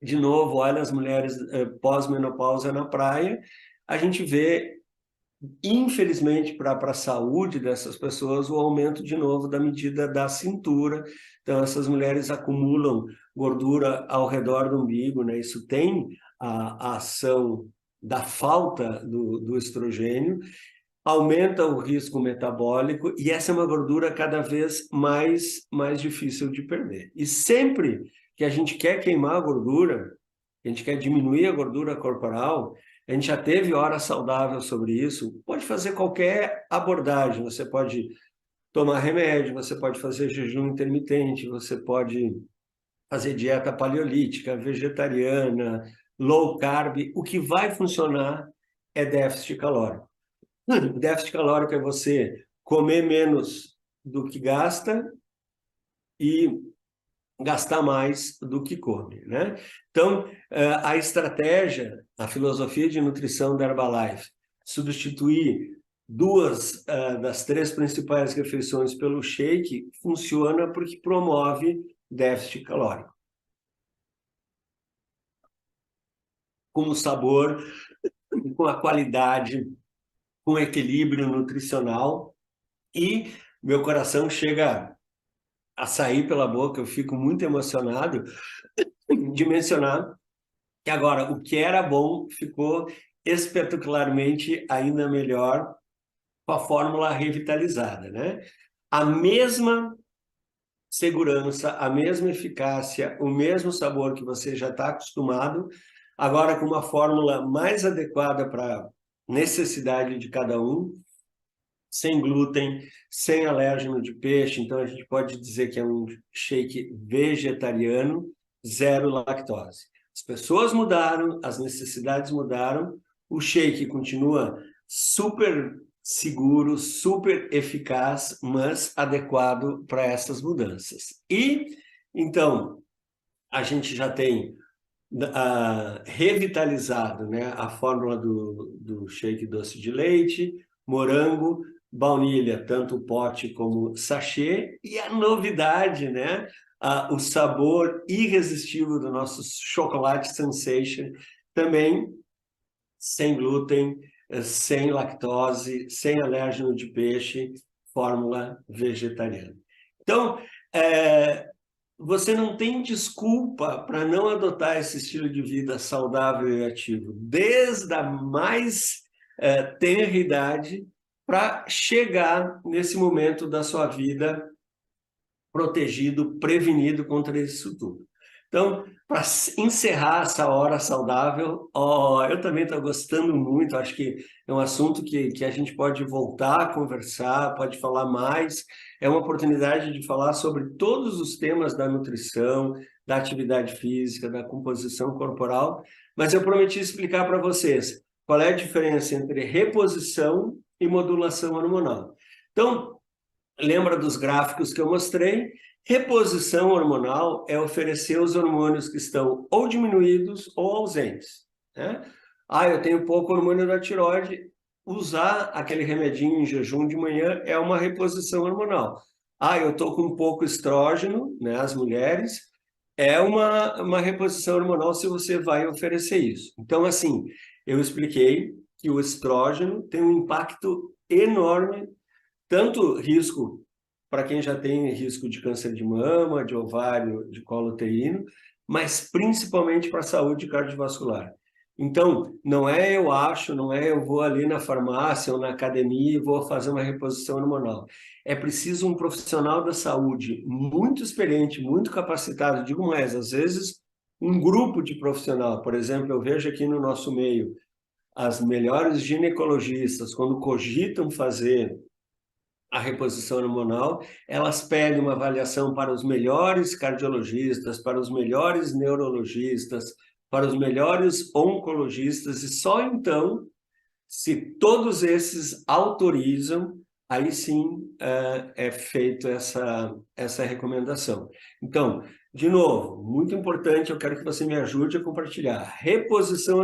De novo, olha as mulheres pós-menopausa na praia, a gente vê, infelizmente, para a saúde dessas pessoas, o aumento de novo da medida da cintura. Então, essas mulheres acumulam gordura ao redor do umbigo, né? Isso tem a ação da falta do estrogênio, aumenta o risco metabólico, e essa é uma gordura cada vez mais difícil de perder. E sempre que a gente quer queimar a gordura, a gente quer diminuir a gordura corporal, a gente já teve hora saudável sobre isso, pode fazer qualquer abordagem, você pode tomar remédio, você pode fazer jejum intermitente, você pode fazer dieta paleolítica, vegetariana, low carb, o que vai funcionar é déficit calórico. Déficit calórico é você comer menos do que gasta e gastar mais do que come, né? Então, a estratégia, a filosofia de nutrição da Herbalife, substituir duas das três principais refeições pelo shake, funciona porque promove déficit calórico. Com o sabor, com a qualidade, com o equilíbrio nutricional, E meu coração chega a sair pela boca, eu fico muito emocionado de mencionar que agora o que era bom ficou espetacularmente ainda melhor com a fórmula revitalizada, né? A mesma segurança, a mesma eficácia, o mesmo sabor que você já está acostumado, agora com uma fórmula mais adequada para a necessidade de cada um, sem glúten, sem alérgeno de peixe, então a gente pode dizer que é um shake vegetariano, zero lactose. As pessoas mudaram, as necessidades mudaram, o shake continua super seguro, super eficaz, mas adequado para essas mudanças. E então a gente já tem revitalizado, né, a fórmula do shake doce de leite, morango, baunilha, tanto o pote como sachê, e a novidade, né, o sabor irresistível do nosso chocolate Sensation, também sem glúten, sem lactose, sem alérgeno de peixe, fórmula vegetariana. Então, você não tem desculpa para não adotar esse estilo de vida saudável e ativo, desde a mais tenra idade, para chegar nesse momento da sua vida protegido, prevenido contra isso tudo. Então, para encerrar essa hora saudável, eu também estou gostando muito, acho que é um assunto que a gente pode voltar a conversar, pode falar mais, é uma oportunidade de falar sobre todos os temas da nutrição, da atividade física, da composição corporal, mas eu prometi explicar para vocês qual é a diferença entre reposição e modulação hormonal. Então, lembra dos gráficos que eu mostrei? Reposição hormonal é oferecer os hormônios que estão ou diminuídos ou ausentes, né? Eu tenho pouco hormônio da tireoide, usar aquele remedinho em jejum de manhã é uma reposição hormonal. Eu estou com pouco estrógeno, né, as mulheres, é uma reposição hormonal se você vai oferecer isso. Então, assim, eu expliquei que o estrógeno tem um impacto enorme, tanto risco para quem já tem risco de câncer de mama, de ovário, de colo uterino, mas principalmente para a saúde cardiovascular. Então, não é eu acho, não é eu vou ali na farmácia ou na academia e vou fazer uma reposição hormonal. É preciso um profissional da saúde muito experiente, muito capacitado, digo mais, às vezes um grupo de profissional. Por exemplo, eu vejo aqui no nosso meio as melhores ginecologistas, quando cogitam fazer a reposição hormonal, elas pedem uma avaliação para os melhores cardiologistas, para os melhores neurologistas, para os melhores oncologistas, e só então, se todos esses autorizam, aí sim é feita essa recomendação. Então, de novo, muito importante, eu quero que você me ajude a compartilhar. Reposição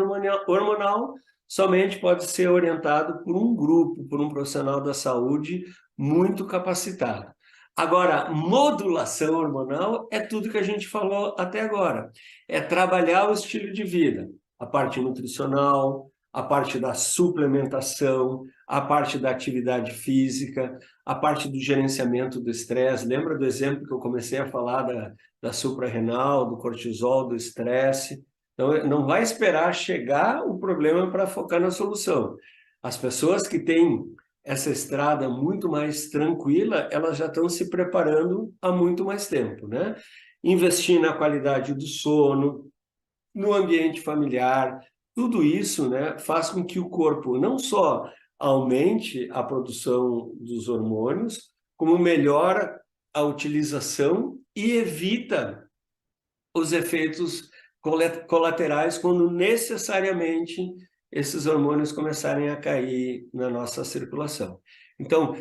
hormonal somente pode ser orientado por um grupo, por um profissional da saúde muito capacitado. Agora, modulação hormonal é tudo que a gente falou até agora. É trabalhar o estilo de vida, a parte nutricional, a parte da suplementação, a parte da atividade física, a parte do gerenciamento do estresse. Lembra do exemplo que eu comecei a falar da suprarrenal, do cortisol, do estresse? Então, não vai esperar chegar o problema para focar na solução. As pessoas que têm essa estrada muito mais tranquila, elas já estão se preparando há muito mais tempo, né? Investir na qualidade do sono, no ambiente familiar, tudo isso, né, faz com que o corpo não só aumente a produção dos hormônios, como melhora a utilização e evita os efeitos colaterais quando necessariamente esses hormônios começarem a cair na nossa circulação. Então,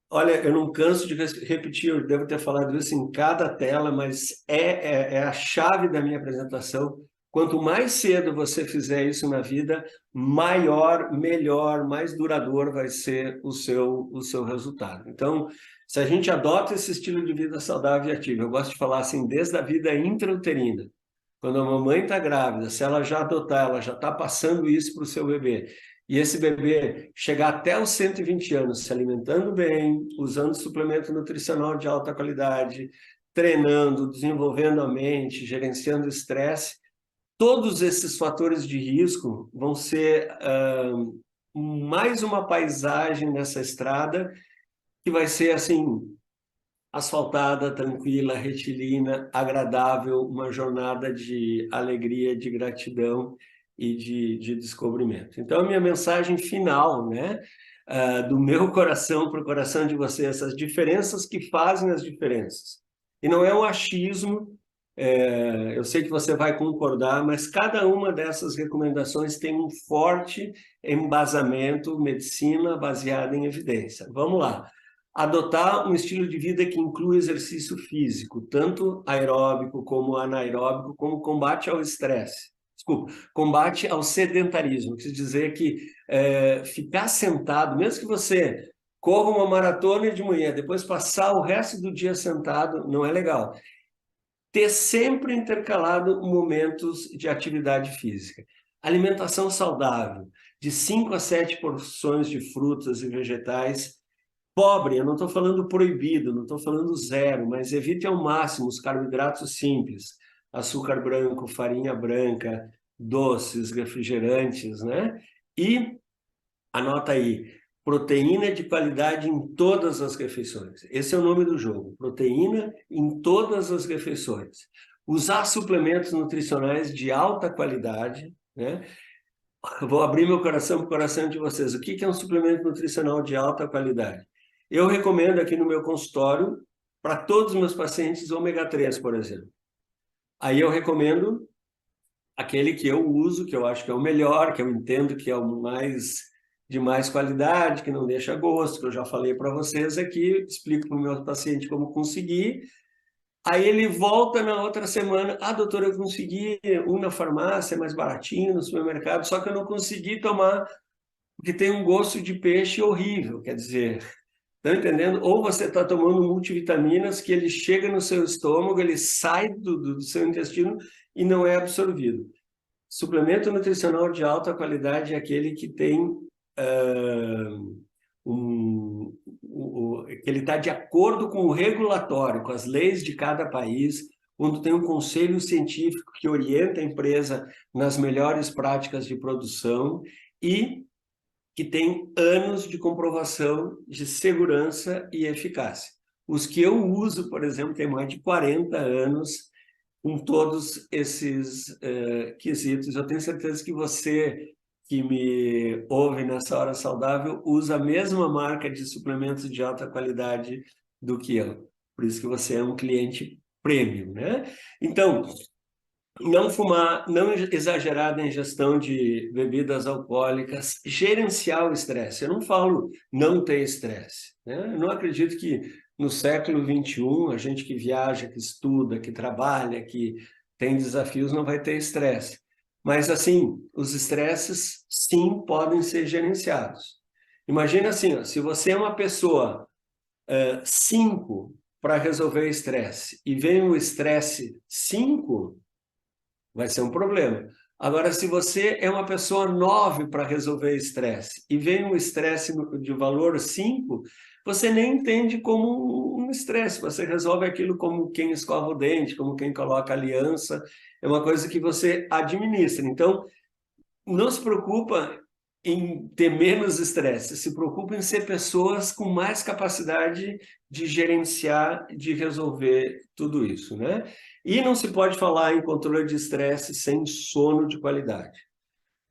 olha, eu não canso de repetir, eu devo ter falado isso em cada tela, mas é a chave da minha apresentação. Quanto mais cedo você fizer isso na vida, maior, melhor, mais duradouro vai ser o seu resultado. Então, se a gente adota esse estilo de vida saudável e ativo, eu gosto de falar assim, desde a vida intrauterina, quando a mamãe está grávida, se ela já adotar, ela já está passando isso para o seu bebê. e esse bebê chegar até os 120 anos se alimentando bem, usando suplemento nutricional de alta qualidade, treinando, desenvolvendo a mente, gerenciando o estresse, todos esses fatores de risco vão ser mais uma paisagem nessa estrada que vai ser assim, asfaltada, tranquila, retilínea, agradável, uma jornada de alegria, de gratidão e de descobrimento. Então, a minha mensagem final, né, do meu coração para o coração de vocês, essas diferenças que fazem as diferenças. E não é um achismo, eu sei que você vai concordar, mas cada uma dessas recomendações tem um forte embasamento, medicina baseada em evidência. Vamos lá. Adotar um estilo de vida que inclui exercício físico, tanto aeróbico como anaeróbico, como combate ao estresse. Desculpa, combate ao sedentarismo. Quer dizer que ficar sentado, mesmo que você corra uma maratona de manhã, depois passar o resto do dia sentado, não é legal. Ter sempre intercalado momentos de atividade física. Alimentação saudável, de 5 a 7 porções de frutas e vegetais. Pobre, eu não estou falando proibido, não estou falando zero, mas evite ao máximo os carboidratos simples, açúcar branco, farinha branca, doces, refrigerantes, né? E, anota aí, proteína de qualidade em todas as refeições. Esse é o nome do jogo, proteína em todas as refeições. Usar suplementos nutricionais de alta qualidade, né? Eu vou abrir meu coração para o coração de vocês. O que é um suplemento nutricional de alta qualidade? Eu recomendo aqui no meu consultório, para todos os meus pacientes, ômega 3, por exemplo. Aí eu recomendo aquele que eu uso, que eu acho que é o melhor, que eu entendo que é o mais de mais qualidade, que não deixa gosto, que eu já falei para vocês aqui, explico para o meu paciente como conseguir. Aí ele volta na outra semana, doutor, eu consegui um na farmácia, mais baratinho, no supermercado, só que eu não consegui tomar, porque tem um gosto de peixe horrível, quer dizer, estão entendendo? Ou você está tomando multivitaminas que ele chega no seu estômago, ele sai do seu intestino e não é absorvido. Suplemento nutricional de alta qualidade é aquele que tem que ele está de acordo com o regulatório, com as leis de cada país, onde tem um conselho científico que orienta a empresa nas melhores práticas de produção e que tem anos de comprovação de segurança e eficácia. Os que eu uso, por exemplo, têm mais de 40 anos com todos esses quesitos. Eu tenho certeza que você que me ouve nessa hora saudável usa a mesma marca de suplementos de alta qualidade do que eu. Por isso que você é um cliente premium, né? Então, não fumar, não exagerar na ingestão de bebidas alcoólicas, gerenciar o estresse. Eu não falo não ter estresse, né? Eu não acredito que no século XXI, a gente que viaja, que estuda, que trabalha, que tem desafios, não vai ter estresse. Mas, assim, os estresses, sim, podem ser gerenciados. Imagina assim, ó, se você é uma pessoa 5 para resolver estresse e vem o estresse 5, vai ser um problema. Agora, se você é uma pessoa 9 para resolver estresse e vem um estresse de valor 5, você nem entende como um estresse, você resolve aquilo como quem escova o dente, como quem coloca aliança, é uma coisa que você administra. Então, não se preocupa em ter menos estresse, se preocupa em ser pessoas com mais capacidade de gerenciar, de resolver tudo isso, né? E não se pode falar em controle de estresse sem sono de qualidade.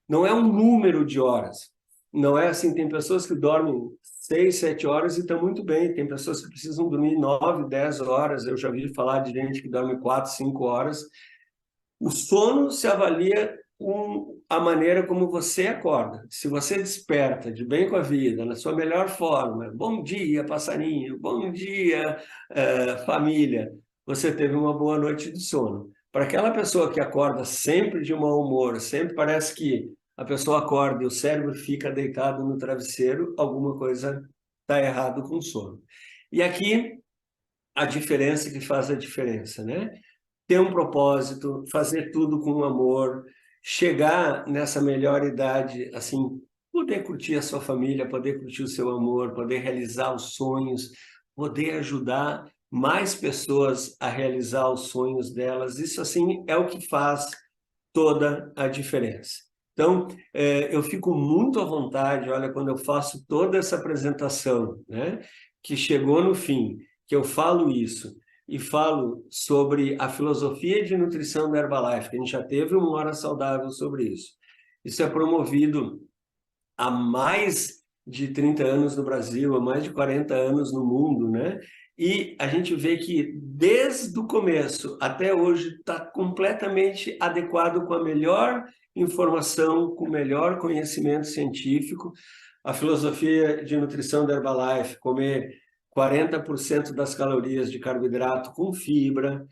Não é um número de horas. Não é assim, tem pessoas que dormem 6, 7 horas e estão muito bem. Tem pessoas que precisam dormir 9, 10 horas. Eu já vi falar de gente que dorme 4, 5 horas. O sono se avalia com a maneira como você acorda. Se você desperta de bem com a vida, na sua melhor forma, bom dia, passarinho, bom dia, família, você teve uma boa noite de sono. Para aquela pessoa que acorda sempre de mau humor, sempre parece que a pessoa acorda e o cérebro fica deitado no travesseiro, alguma coisa está errado com o sono. E aqui a diferença que faz a diferença, né? Ter um propósito, fazer tudo com amor, chegar nessa melhor idade, assim, poder curtir a sua família, poder curtir o seu amor, poder realizar os sonhos, poder ajudar mais pessoas a realizar os sonhos delas. Isso, assim, é o que faz toda a diferença. Então, eu fico muito à vontade, olha, quando eu faço toda essa apresentação, né, que chegou no fim, que eu falo isso, e falo sobre a filosofia de nutrição da Herbalife, que a gente já teve uma hora saudável sobre isso. Isso é promovido há mais de 30 anos no Brasil, há mais de 40 anos no mundo, né? E a gente vê que desde o começo até hoje está completamente adequado com a melhor informação, com o melhor conhecimento científico. A filosofia de nutrição da Herbalife, comer 40% das calorias de carboidrato com fibra,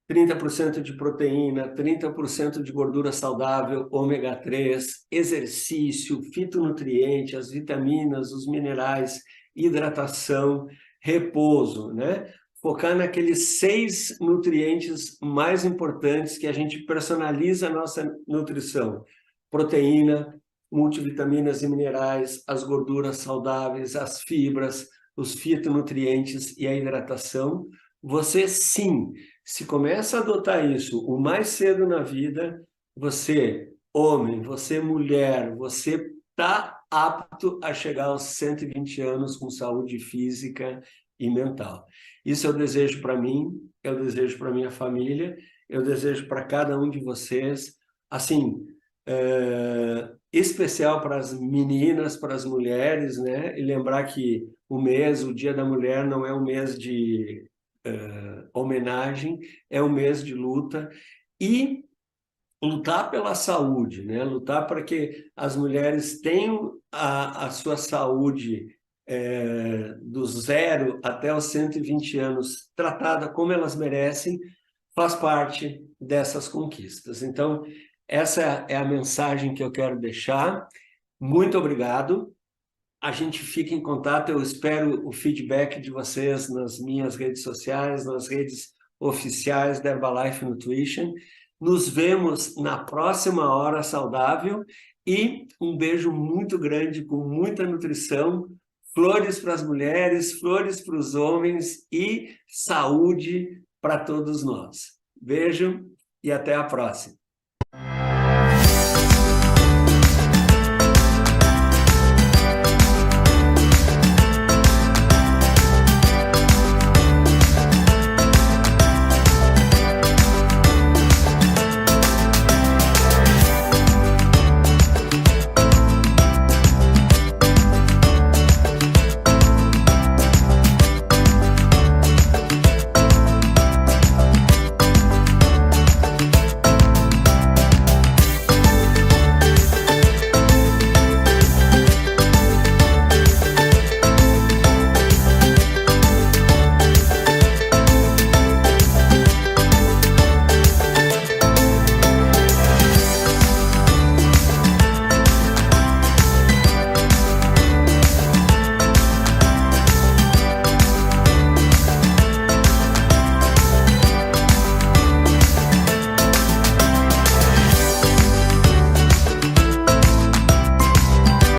30% de proteína, 30% de gordura saudável, ômega 3, exercício, fitonutriente, as vitaminas, os minerais, hidratação, repouso, né? Focar naqueles 6 nutrientes mais importantes que a gente personaliza a nossa nutrição. Proteína, multivitaminas e minerais, as gorduras saudáveis, as fibras, os fitonutrientes e a hidratação. Você, sim, se começa a adotar isso o mais cedo na vida, você, homem, você, mulher, você está apto a chegar aos 120 anos com saúde física e mental. Isso eu desejo para mim, eu desejo para minha família, eu desejo para cada um de vocês, assim, especial para as meninas, para as mulheres, né? E lembrar que o mês, o Dia da Mulher, não é um mês de homenagem, é um mês de luta e lutar pela saúde, né? Lutar para que as mulheres tenham a sua saúde do 0 até os 120 anos tratada como elas merecem, faz parte dessas conquistas. Então, essa é a mensagem que eu quero deixar. Muito obrigado. A gente fica em contato, eu espero o feedback de vocês nas minhas redes sociais, nas redes oficiais da Herbalife Nutrition. Nos vemos na próxima Hora Saudável e um beijo muito grande, com muita nutrição, flores para as mulheres, flores para os homens e saúde para todos nós. Beijo e até a próxima.